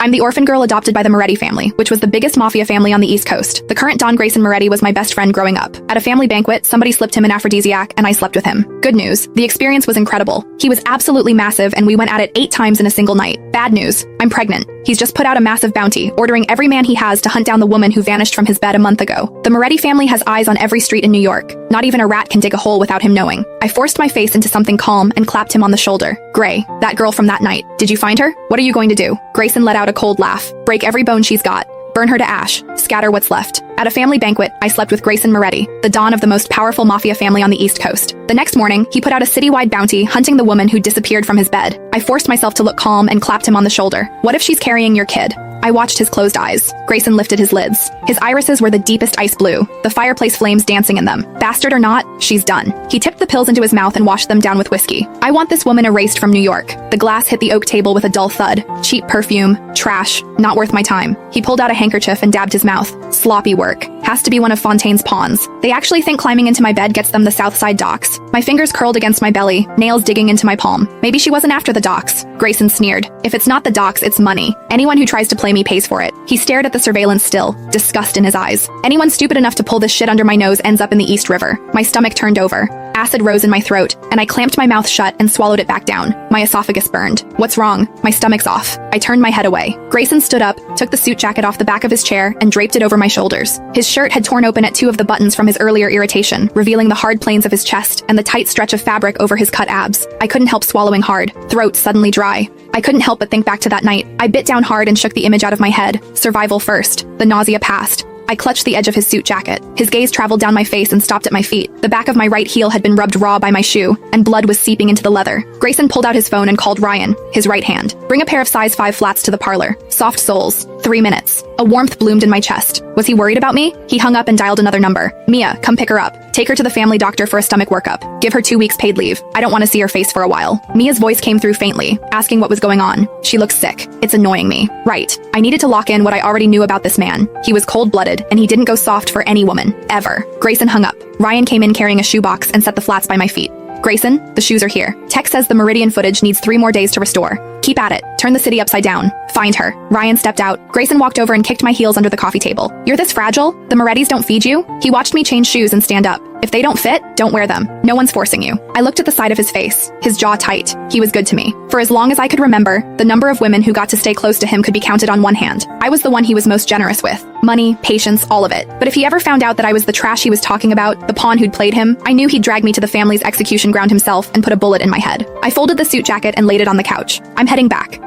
I'm the orphan girl adopted by the Moretti family, which was the biggest mafia family on the East Coast. The current Don Grayson Moretti was my best friend growing up. At a family banquet, somebody slipped him an aphrodisiac, and I slept with him. Good news, the experience was incredible. He was absolutely massive, and we went at it 8 times in a single night. Bad news, I'm pregnant. He's just put out a massive bounty, ordering every man he has to hunt down the woman who vanished from his bed a month ago. The Moretti family has eyes on every street in New York. Not even a rat can dig a hole without him knowing. I forced my face into something calm and clapped him on the shoulder. Gray, that girl from that night. Did you find her? What are you going to do? Grayson let out a cold laugh. Break every bone she's got. Burn her to ash. Scatter what's left. At a family banquet, I slept with Grayson Moretti, the don of the most powerful mafia family on the East Coast. The next morning, he put out a citywide bounty hunting the woman who disappeared from his bed. I forced myself to look calm and clapped him on the shoulder. What if she's carrying your kid? I watched his closed eyes. Grayson lifted his lids. His irises were the deepest ice blue, the fireplace flames dancing in them. Bastard or not, she's done. He tipped the pills into his mouth and washed them down with whiskey. I want this woman erased from New York. The glass hit the oak table with a dull thud. Cheap perfume. Trash. Not worth my time. He pulled out a handkerchief and dabbed his mouth. Sloppy work. Has to be one of Fontaine's pawns. They actually think climbing into my bed gets them the Southside docks. My fingers curled against my belly, nails digging into my palm. Maybe she wasn't after the docks. Grayson sneered. If it's not the docks, it's money. Anyone who tries to play me pays for it. He stared at the surveillance still, disgust in his eyes. Anyone stupid enough to pull this shit under my nose ends up in the East River. My stomach turned over. Acid rose in my throat, and I clamped my mouth shut and swallowed it back down. My esophagus burned. What's wrong? My stomach's off. I turned my head away. Grayson stood up, took the suit jacket off the back of his chair, and draped it over my shoulders. His shirt had torn open at 2 of the buttons from his earlier irritation, revealing the hard planes of his chest and the tight stretch of fabric over his cut abs. I couldn't help swallowing hard, throat suddenly dry. I couldn't help but think back to that night. I bit down hard and shook the image out of my head. Survival first. The nausea passed. I clutched the edge of his suit jacket. His gaze traveled down my face and stopped at my feet. The back of my right heel had been rubbed raw by my shoe, and blood was seeping into the leather. Grayson pulled out his phone and called Ryan, his right hand. Bring a pair of size 5 flats to the parlor. Soft soles. 3 minutes. A warmth bloomed in my chest. Was he worried about me? He hung up and dialed another number. Mia, come pick her up. Take her to the family doctor for a stomach workup. Give her 2 weeks paid leave. I don't want to see her face for a while. Mia's voice came through faintly, asking what was going on. She looked sick. It's annoying me. Right. I needed to lock in what I already knew about this man. He was cold-blooded, and he didn't go soft for any woman. Ever. Grayson hung up. Ryan came in carrying a shoebox and set the flats by my feet. Grayson, the shoes are here. Tech says the Meridian footage needs 3 more days to restore. Keep at it. Turn the city upside down. Find her. Ryan stepped out. Grayson walked over and kicked my heels under the coffee table. You're this fragile? The Morettis don't feed you? He watched me change shoes and stand up. If they don't fit, don't wear them. No one's forcing you. I looked at the side of his face, his jaw tight. He was good to me. For as long as I could remember, the number of women who got to stay close to him could be counted on one hand. I was the one he was most generous with. Money, patience, all of it. But if he ever found out that I was the trash he was talking about, the pawn who'd played him, I knew he'd drag me to the family's execution ground himself and put a bullet in my head. I folded the suit jacket and laid it on the couch. I'm heading back.